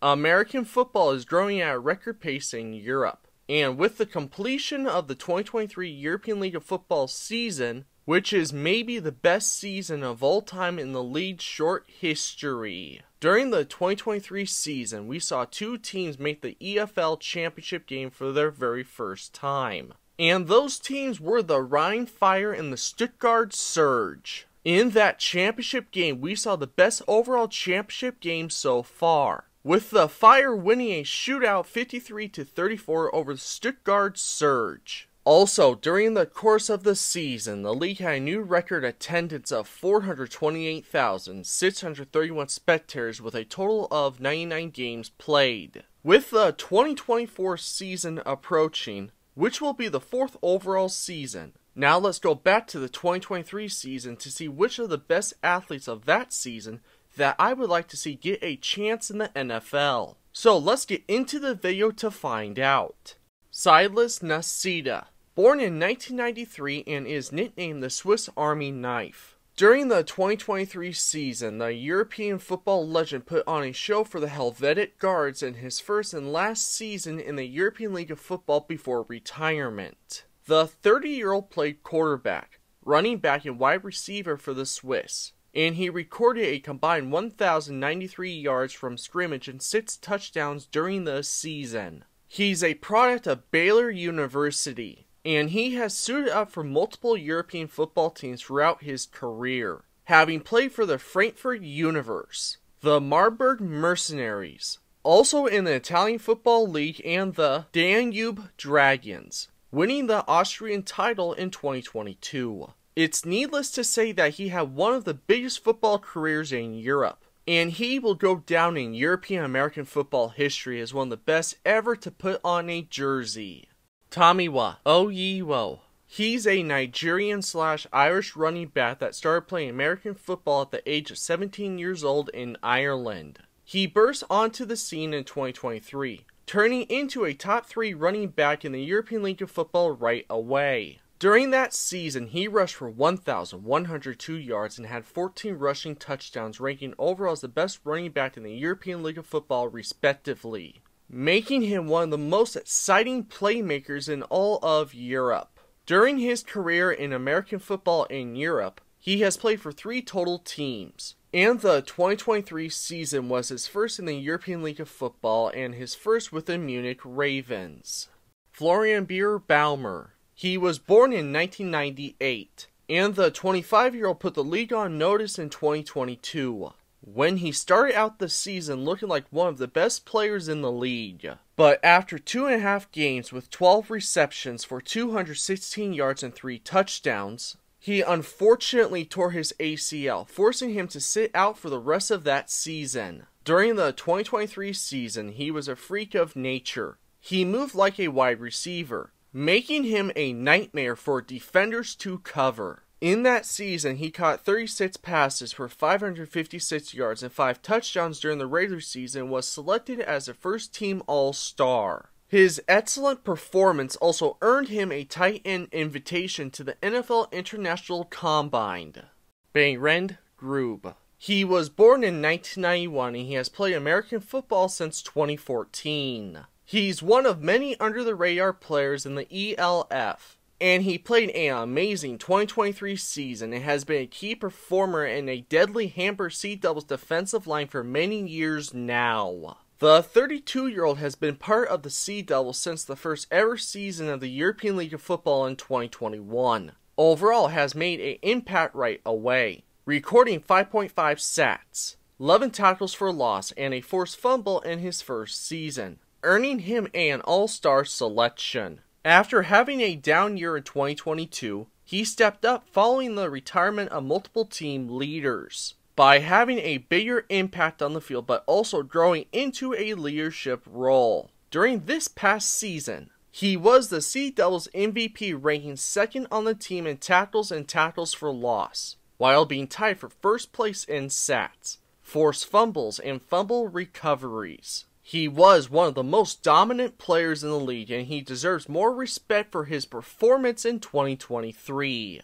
American football is growing at a record pace in Europe, and with the completion of the 2023 European League of Football season, which is maybe the best season of all time in the league's short history. During the 2023 season, we saw two teams make the EFL Championship game for their very first time. And those teams were the Rhine Fire and the Stuttgart Surge. In that championship game, we saw the best overall championship game so far, with the Fire winning a shootout 53-34 over the Stuttgart Surge. Also, during the course of the season, the league had a new record attendance of 428,631 spectators with a total of 99 games played. With the 2024 season approaching, which will be the fourth overall season, now let's go back to the 2023 season to see which of the best athletes of that season that I would like to see get a chance in the NFL. So let's get into the video to find out. Silas Nacit, born in 1993 and is nicknamed the Swiss Army Knife. During the 2023 season, the European football legend put on a show for the Helvetic Guards in his first and last season in the European League of Football before retirement. The 30-year-old played quarterback, running back and wide receiver for the Swiss, and he recorded a combined 1,093 yards from scrimmage and 6 touchdowns during the season. He's a product of Baylor University, and he has suited up for multiple European football teams throughout his career, having played for the Frankfurt Universe, the Marburg Mercenaries, also in the Italian Football League and the Danube Dragons, winning the Austrian title in 2022. It's needless to say that he had one of the biggest football careers in Europe, and he will go down in European American football history as one of the best ever to put on a jersey. Tomiwa, Oyewo. He's a Nigerian/Irish running back that started playing American football at the age of 17 years old in Ireland. He burst onto the scene in 2023, turning into a top 3 running back in the European League of Football right away. During that season, he rushed for 1,102 yards and had 14 rushing touchdowns, ranking overall as the best running back in the European League of Football respectively, making him one of the most exciting playmakers in all of Europe. During his career in American football in Europe, he has played for 3 total teams, and the 2023 season was his first in the European League of Football and his first with the Munich Ravens. Florian Balmer. He was born in 1998, and the 25-year-old put the league on notice in 2022, when he started out the season looking like one of the best players in the league. But after 2.5 games with 12 receptions for 216 yards and 3 touchdowns, he unfortunately tore his ACL, forcing him to sit out for the rest of that season. During the 2023 season, he was a freak of nature. He moved like a wide receiver, making him a nightmare for defenders to cover. In that season, he caught 36 passes for 556 yards and 5 touchdowns during the regular season and was selected as a first-team All-Star. His excellent performance also earned him a tight end invitation to the NFL International Combine. Berend, Grube. He was born in 1991 and he has played American football since 2014. He's one of many under-the-radar players in the ELF, and he played an amazing 2023 season and has been a key performer in a deadly Hamburg Sea Devils defensive line for many years now. The 32-year-old has been part of the Sea Devils since the first ever season of the European League of Football in 2021. Overall has made an impact right away, recording 5.5 sacks, 11 tackles for loss, and a forced fumble in his first season, earning him an All-Star selection. After having a down year in 2022, he stepped up following the retirement of multiple team leaders, by having a bigger impact on the field but also growing into a leadership role. During this past season, he was the Sea Devils MVP, ranking 2nd on the team in tackles and tackles for loss, while being tied for first place in sacks, forced fumbles, and fumble recoveries. He was one of the most dominant players in the league, and he deserves more respect for his performance in 2023.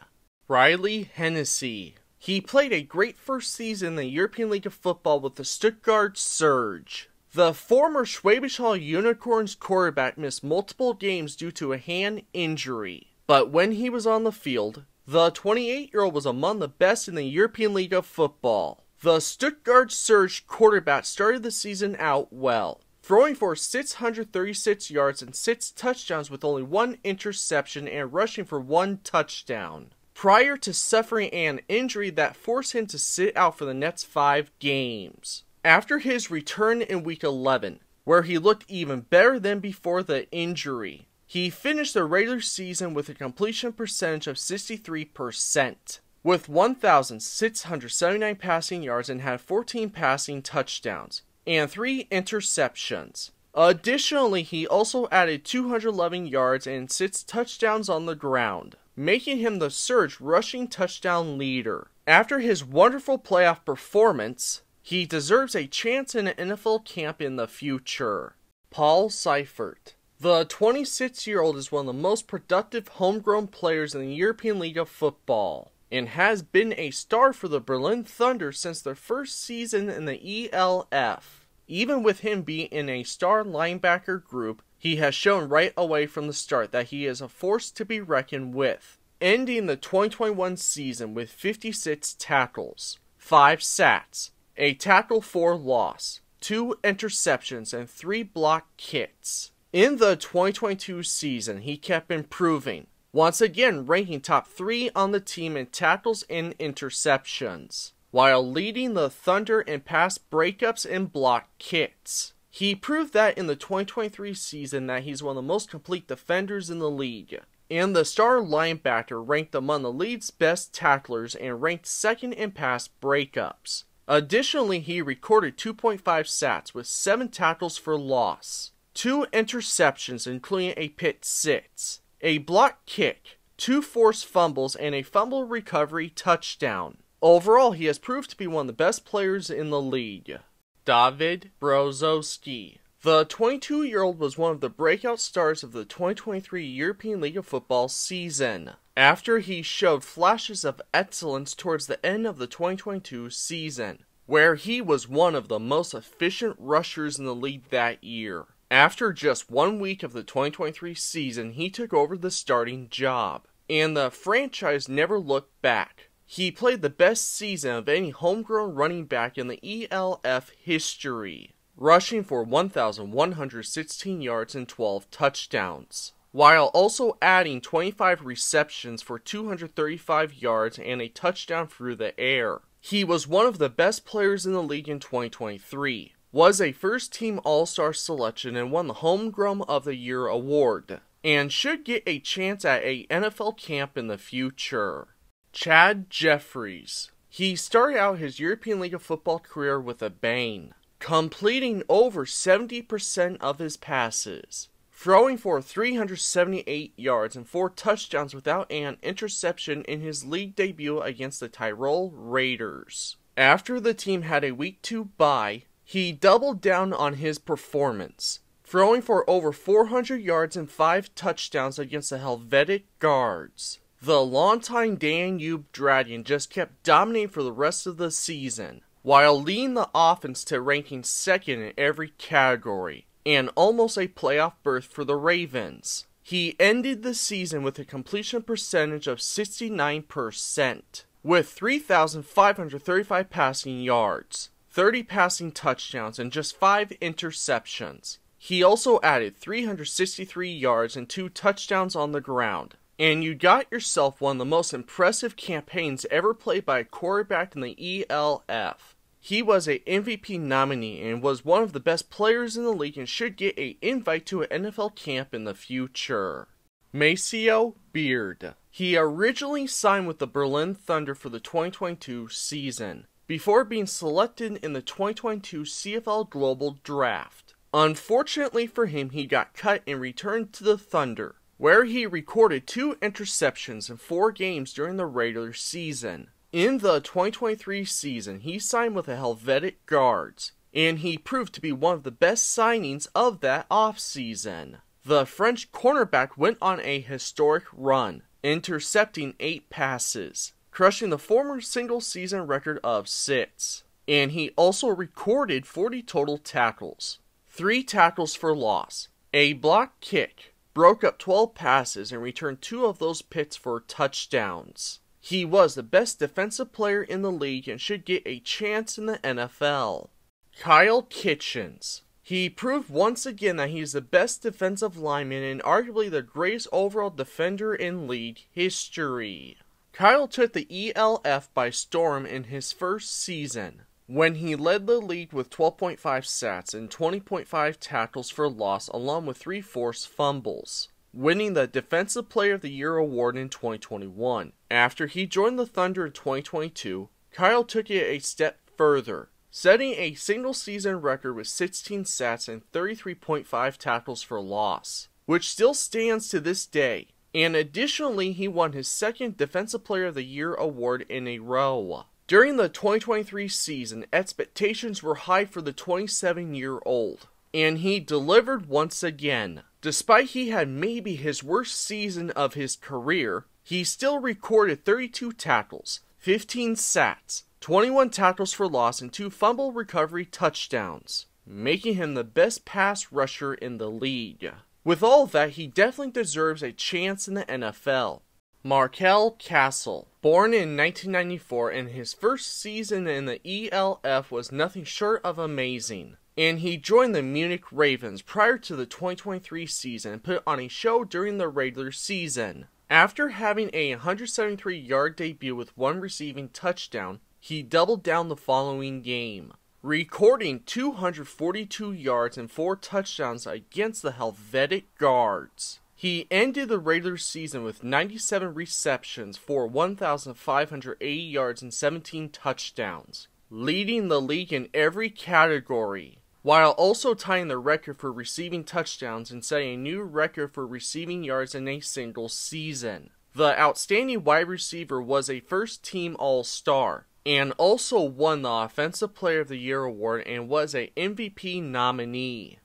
Reilly, Hennessy. He played a great first season in the European League of Football with the Stuttgart Surge, The former Schwäbisch Hall Unicorns quarterback missed multiple games due to a hand injury, but when he was on the field, the 28-year-old was among the best in the European League of Football. The Stuttgart Surge quarterback started the season out well, throwing for 636 yards and 6 touchdowns with only 1 interception and rushing for 1 touchdown, prior to suffering an injury that forced him to sit out for the next 5 games. After his return in Week 11, where he looked even better than before the injury, he finished the regular season with a completion percentage of 63%, with 1,679 passing yards and had 14 passing touchdowns and 3 interceptions. Additionally, he also added 211 yards and 6 touchdowns on the ground, making him the Surge rushing touchdown leader. After his wonderful playoff performance, he deserves a chance in an NFL camp in the future. Paul Seifert. The 26-year-old is one of the most productive homegrown players in the European League of Football, and has been a star for the Berlin Thunder since their first season in the ELF. Even with him being in a star linebacker group, he has shown right away from the start that he is a force to be reckoned with, ending the 2021 season with 56 tackles, 5 sacks, a tackle for loss, 2 interceptions, and 3 block kicks. In the 2022 season, he kept improving, once again ranking top 3 on the team in tackles and interceptions, while leading the Thunder in pass breakups and block kicks. He proved that in the 2023 season that he's one of the most complete defenders in the league, and the star linebacker ranked among the league's best tacklers and ranked second in pass breakups. Additionally, he recorded 2.5 sacks with 7 tackles for loss, 2 interceptions including a pick 6, a block kick, 2 forced fumbles, and a fumble recovery touchdown. Overall, he has proved to be one of the best players in the league. Dawid Brzozowski. The 22-year-old was one of the breakout stars of the 2023 European League of Football season, after he showed flashes of excellence towards the end of the 2022 season, where he was one of the most efficient rushers in the league that year. After just 1 week of the 2023 season, he took over the starting job, and the franchise never looked back. He played the best season of any homegrown running back in the ELF history, rushing for 1,116 yards and 12 touchdowns, while also adding 25 receptions for 235 yards and a touchdown through the air. He was one of the best players in the league in 2023, was a first-team All-Star selection and won the Homegrown of the Year award, and should get a chance at a NFL camp in the future. Jeffries. He started out his European League of Football career with a bang, completing over 70% of his passes, throwing for 378 yards and 4 touchdowns without an interception in his league debut against the Tyrol Raiders. After the team had a Week 2 bye, he doubled down on his performance, throwing for over 400 yards and 5 touchdowns against the Helvetic Guards. The longtime Danube Jadrien just kept dominating for the rest of the season, while leading the offense to ranking second in every category, and almost a playoff berth for the Ravens. He ended the season with a completion percentage of 69%, with 3,535 passing yards, 30 passing touchdowns, and just 5 interceptions. He also added 363 yards and 2 touchdowns on the ground. And you got yourself one of the most impressive campaigns ever played by a quarterback in the ELF. He was an MVP nominee and was one of the best players in the league and should get an invite to an NFL camp in the future. Macio Beard. He originally signed with the Berlin Thunder for the 2022 season, before being selected in the 2022 CFL Global Draft. Unfortunately for him, he got cut and returned to the Thunder, where he recorded 2 interceptions in 4 games during the regular season. In the 2023 season, he signed with the Helvetic Guards, and he proved to be one of the best signings of that offseason. The French cornerback went on a historic run, intercepting 8 passes, crushing the former single-season record of 6. and he also recorded 40 total tackles, 3 tackles for loss, a blocked kick, broke up 12 passes, and returned 2 of those picks for touchdowns. He was the best defensive player in the league and should get a chance in the NFL. Kyle Kitchens. He proved once again that he is the best defensive lineman and arguably the greatest overall defender in league history. Kyle took the ELF by storm in his first season, when he led the league with 12.5 sacks and 20.5 tackles for loss along with 3 forced fumbles, winning the Defensive Player of the Year award in 2021. After he joined the Thunder in 2022, Kyle took it a step further, setting a single-season record with 16 sacks and 33.5 tackles for loss, which still stands to this day. And additionally, he won his second Defensive Player of the Year award in a row. During the 2023 season, expectations were high for the 27-year-old, and he delivered once again. Despite he had maybe his worst season of his career, he still recorded 32 tackles, 15 sacks, 21 tackles for loss, and 2 fumble recovery touchdowns, making him the best pass rusher in the league. With all that, he definitely deserves a chance in the NFL. Marquel Castle. Born in 1994, and his first season in the ELF was nothing short of amazing. And he joined the Munich Ravens prior to the 2023 season and put on a show during the regular season. After having a 173-yard debut with 1 receiving touchdown, he doubled down the following game, recording 242 yards and 4 touchdowns against the Helvetic Guards. He ended the regular season with 97 receptions for 1,580 yards and 17 touchdowns, leading the league in every category, while also tying the record for receiving touchdowns and setting a new record for receiving yards in a single season. The outstanding wide receiver was a first-team All-Star, and also won the Offensive Player of the Year award and was a MVP nominee.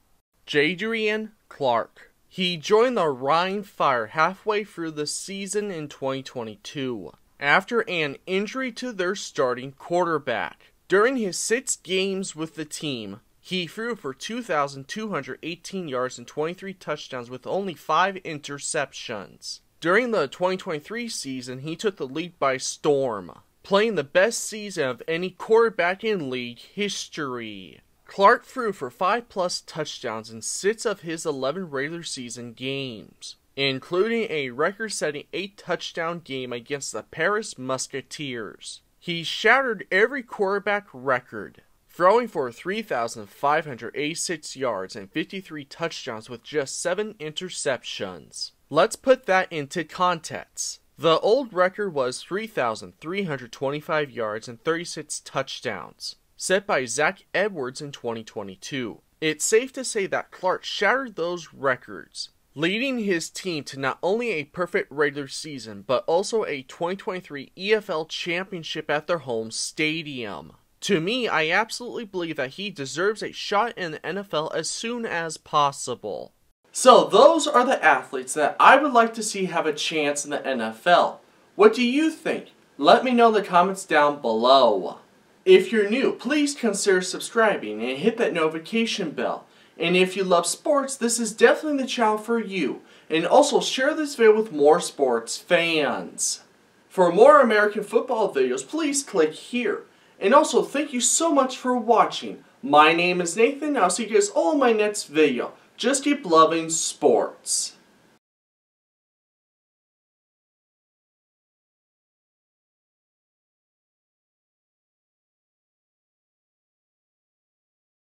Jadrien Clark. He joined the Rhine Fire halfway through the season in 2022, after an injury to their starting quarterback. During his 6 games with the team, he threw for 2,218 yards and 23 touchdowns with only 5 interceptions. During the 2023 season, he took the league by storm, playing the best season of any quarterback in league history. Clark threw for 5+ touchdowns in 6 of his 11 regular season games, including a record-setting 8-touchdown game against the Paris Musketeers. He shattered every quarterback record, throwing for 3,586 yards and 53 touchdowns with just 7 interceptions. Let's put that into context. The old record was 3,325 yards and 36 touchdowns, set by Zach Edwards in 2022. It's safe to say that Clark shattered those records, leading his team to not only a perfect regular season, but also a 2023 EFL championship at their home stadium. To me, I absolutely believe that he deserves a shot in the NFL as soon as possible. So those are the athletes that I would like to see have a chance in the NFL. What do you think? Let me know in the comments down below. If you're new, please consider subscribing and hit that notification bell. And if you love sports, this is definitely the channel for you. And also share this video with more sports fans. For more American football videos, please click here. And also, thank you so much for watching. My name is Nathan, and I'll see you guys all in my next video. Just keep loving sports.